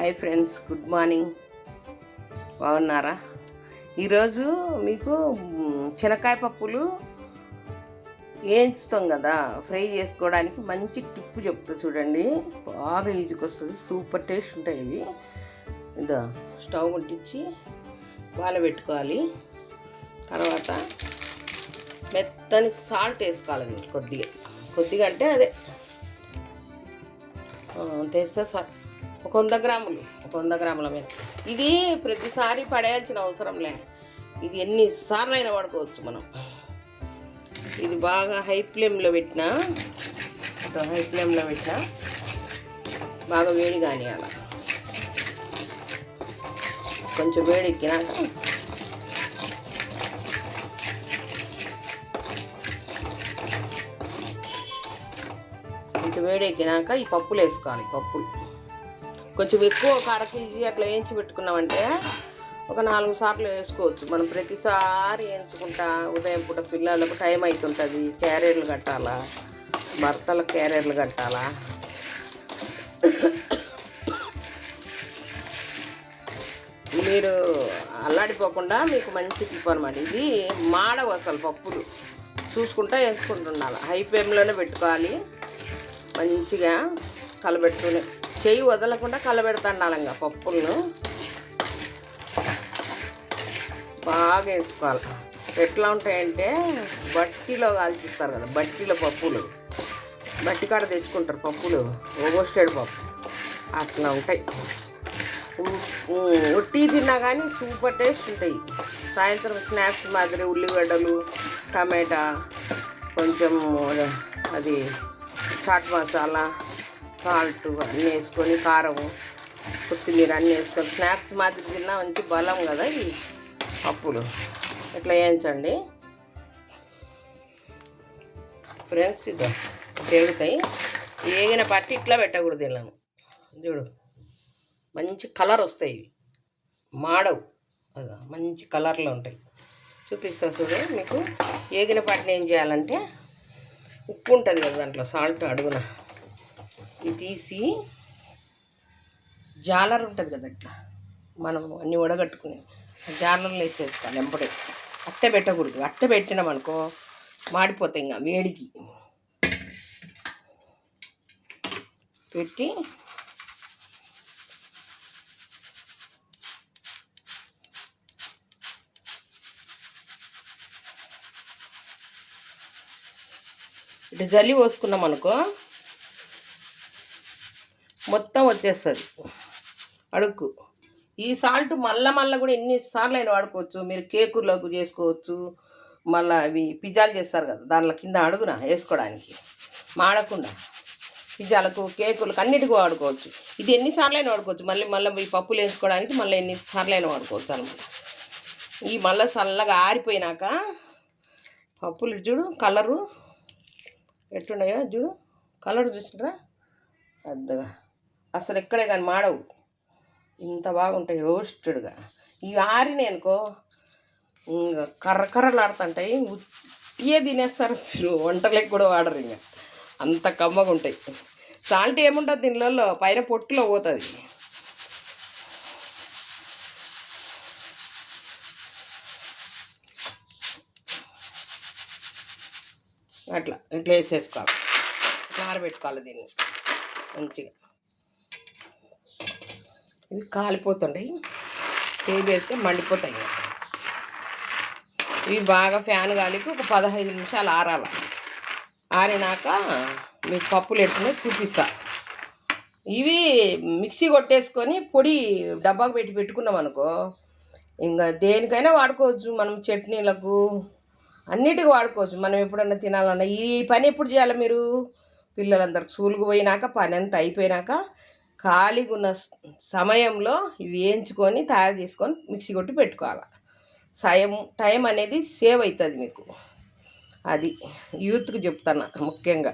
Hi friends, good morning. బాగున్నారా? ఈరోజు మీకు శనక్కాయ పప్పులు వేయించుతాం కదా, ఫ్రై చేసుకోవడానికి మంచి టిప్పు చెప్తా చూడండి. బాగా ఈజీకి వస్తుంది, సూపర్ టేస్ట్ ఉంటాయి ఇవి. ఇదో స్టవ్ ముట్టించి బాల పెట్టుకోవాలి. తర్వాత మెత్తని సాల్ట్ వేసుకోవాలి. దీనికి కొద్దిగా అంటే అదే తెస్తే ఒక 100 గ్రాముల మీద. ఇది ప్రతిసారి పడేయాల్సిన అవసరం లే, ఇది ఎన్నిసార్లు అయినా వాడుకోవచ్చు మనం. ఇది బాగా హై ఫ్లేమ్లో పెట్టినా బాగా వేడి కానియాల. కొంచెం వేడి ఎక్కినాక ఈ పప్పులు వేసుకోవాలి. పప్పులు కొంచెం ఎక్కువ ఒక అర కేజీ అట్లా వేయించి పెట్టుకున్నామంటే ఒక 4 సార్లు వేసుకోవచ్చు. మనం ప్రతిసారి వేయించుకుంటా ఉదయం పూట పిల్లలకు టైం అవుతుంటుంది, క్యారియర్లు కట్టాలా, భర్తలకు క్యారియర్లు కట్టాలా. మీరు అల్లాడిపోకుండా మీకు మంచి టిప్ అనమాట ఇది. మాడవు అసలు, పప్పులు చూసుకుంటా వేసుకుంటుండాలి. హై ఫ్లేమ్లోనే పెట్టుకోవాలి. మంచిగా కలబెట్టుకుని చెయ్యి వదలకుండా కలబెడతాండాలంగా. పప్పులను బాగా వేసుకోవాలి. ఎట్లా ఉంటాయంటే బట్టీలో కాల్చిస్తారు కదా, బట్టీలో పప్పులు, బట్టి కాడ తెచ్చుకుంటారు పప్పులు, ఓగోస్టెడ్ పప్పు అట్లా ఉంటాయి. ఒట్టి తిన్నా కానీ సూపర్ టేస్ట్ ఉంటాయి. సాయంత్రం స్నాక్స్ మాదిరి ఉల్లిగడ్డలు, టమాటా, కొంచెం అది చాట్ మసాలా, సాల్ట్ అన్నీ వేసుకొని, కారం, కొత్తిమీర అన్నీ వేసుకొని స్నాక్స్ మాదిరి తిన్నా మంచి బలం కదా ఈ పప్పులు. ఇట్లా వేయించండి ఫ్రెండ్స్. ఇదో వేగుతాయి. వేగిన పట్టి ఇట్లా పెట్టకూడదు. ఇలా చూడు, మంచి కలర్ వస్తాయి ఇవి, మాడవు. అదా మంచి కలర్లో ఉంటాయి. చూపిస్తా చూడు మీకు. వేగిన పట్టిని ఏం చేయాలంటే ఉప్పు ఉంటుంది కదా దాంట్లో, సాల్ట్ అడుగున ఇది తీసి జాలర్ ఉంటుంది కదా, ఇట్లా మనం అన్నీ వడగట్టుకుని జాలర్లో వేసేసుకోవాలి. ఎంపడే అట్టే పెట్టకూడదు. అట్టే పెట్టినామనుకో మాడిపోతాయి. ఇంకా వేడికి పెట్టి ఇటు జల్లి పోసుకున్నాం అనుకో మొత్తం వచ్చేస్తుంది అడుక్కు. ఈ సాల్ట్ మళ్ళీ కూడా ఎన్నిసార్లు అయినా వాడుకోవచ్చు. మీరు కేకుల్లోకి చేసుకోవచ్చు. మళ్ళీ అవి పిజ్జాలు చేస్తారు కదా, దానిలో కింద అడుగున వేసుకోవడానికి మాడకుండా. పిజ్జాలకు, కేకులకు అన్నిటికీ వాడుకోవచ్చు. ఇది ఎన్నిసార్లు అయినా వాడుకోవచ్చు. మళ్ళీ ఈ పప్పులు వేసుకోవడానికి మళ్ళీ ఎన్నిసార్లు అయినా వాడుకోవచ్చు అనమాట. ఈ మళ్ళీ చల్లగా ఆరిపోయినాక పప్పులు చూడు, కలరు ఎట్టున్నాయో చూడు, కలర్ చూసినరా పెద్దగా, అసలు ఎక్కడే కానీ మాడవు. ఇంత బాగుంటాయి రోస్టెడ్గా. ఇవి ఆరినాయి అనుకో ఇంకా కర్రలాడుతుంటాయి. ఉట్టియే తినేస్తారు మీరు, వంటలకు కూడా వాడరు. ఇంకా అంత కమ్మగా ఉంటాయి. సాల్ట్ ఏముంటుంది దీనిలో, పైన పొట్టులో పోతుంది. ఇట్లా వేసేసుకోవాలి. ఆరబెట్టుకోవాలి దీన్ని మంచిగా. ఇవి కాలిపోతుంటాయి, చేయి వేస్తే మండిపోతాయి. ఇవి బాగా ఫ్యాన్ గాలికి ఒక 15 నిమిషాలు ఆరాలి. ఆరినాక మీకు పప్పులు ఎట్టుకుని చూపిస్తా. ఇవి మిక్సీ కొట్టేసుకొని పొడి డబ్బాకు పెట్టుకున్నాం అనుకో ఇంకా దేనికైనా వాడుకోవచ్చు. మనం చట్నీలకు అన్నిటికీ వాడుకోవచ్చు. మనం ఎప్పుడన్నా తినాలన్నా. ఈ పని ఎప్పుడు చేయాలి మీరు? పిల్లలందరికి స్కూల్కి పోయినాక, పని అంతా అయిపోయినాక ఖాళీగా ఉన్న సమయంలో ఇవి వేయించుకొని తయారు చేసుకొని మిక్సీ కొట్టి పెట్టుకోవాలి. టైం అనేది సేవ్ అవుతుంది మీకు. అది యూత్కి చెప్తాను ముఖ్యంగా.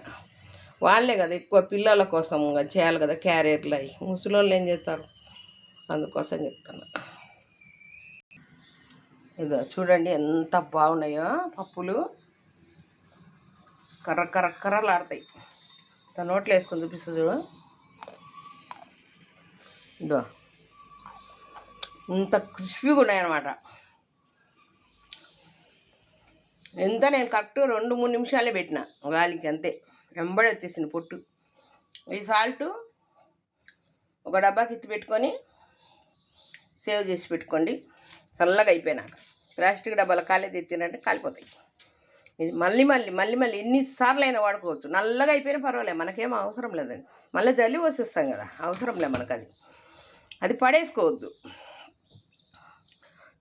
వాళ్ళే కదా ఎక్కువ పిల్లల కోసం చేయాలి కదా, క్యారియర్లు అవి. ముసలోళ్ళు ఏం చేస్తారు, అందుకోసం చెప్తాను. ఇదో చూడండి ఎంత బాగున్నాయో పప్పులు, కర్రలాడతాయి. నోట్లో వేసుకొని చూపిస్తా చూడు. ఇదో ఇంత క్రిస్పీగా ఉన్నాయన్నమాట. ఎంత నేను కరెక్ట్ 2-3 నిమిషాలే పెట్టిన గాలికి, అంతే వెంబడి వచ్చేసింది పొట్టు. ఈ సాల్ట్ ఒక డబ్బాకి ఎత్తి పెట్టుకొని సేవ్ చేసి పెట్టుకోండి. చల్లగా అయిపోయినాక ప్లాస్టిక్ డబ్బాలు కాలేదు ఎత్తినంటే కాలిపోతాయి. ఇది మళ్ళీ ఎన్నిసార్లు అయినా వాడుకోవచ్చు. నల్లగా అయిపోయినా పర్వాలేదు, మనకేం అవసరం లేదండి. మళ్ళీ జల్లి వసిస్తాం కదా, అవసరం లేదు మనకు. అది పడేసుకోవద్దు.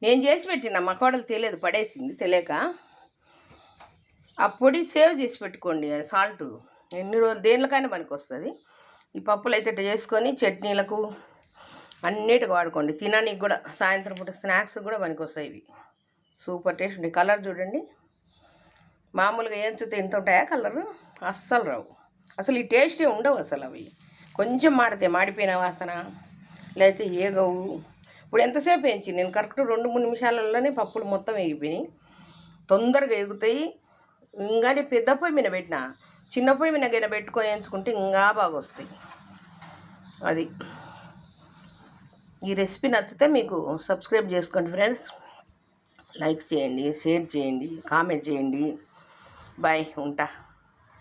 నేను చేసి పెట్టిన మా కోడలు తెలియదు, పడేసింది తెలియక. ఆ పొడి సేవ్ చేసి పెట్టుకోండి. సాల్ట్ ఎన్ని రోజులు దేనికైనా పనికి వస్తుంది. ఈ పప్పులు అయితే చేసుకొని చట్నీలకు అన్నిటికి వాడుకోండి. తినడానికి కూడా సాయంత్రం పూట స్నాక్స్ కూడా పనికి వస్తాయి. ఇవి సూపర్ టేస్ట్ ఉంటాయి. కలర్ చూడండి, మామూలుగా ఏంచితే ఇంత ఉంటాయా కలరు? అస్సలు రావు. అసలు ఈ టేస్టే ఉండవు అసలు. అవి కొంచెం మాడిపోయిన వాసన లేకపోతే ఏగవు. ఇప్పుడు ఎంతసేపు వేయించి నేను కరెక్ట్ 2-3 నిమిషాలలోనే పప్పులు మొత్తం వేగిపోయినాయి. తొందరగా ఎగుతాయి. ఇంకా పెద్ద పొయ్యి మీద పెట్టిన, చిన్న పొయ్యి మీద గిన్నె పెట్టుకొని వేయించుకుంటే ఇంకా బాగా వస్తాయి. అది ఈ రెసిపీ నచ్చితే మీకు సబ్స్క్రైబ్ చేసుకోండి ఫ్రెండ్స్. లైక్ చేయండి, షేర్ చేయండి, కామెంట్ చేయండి. బాయ్, ఉంటా.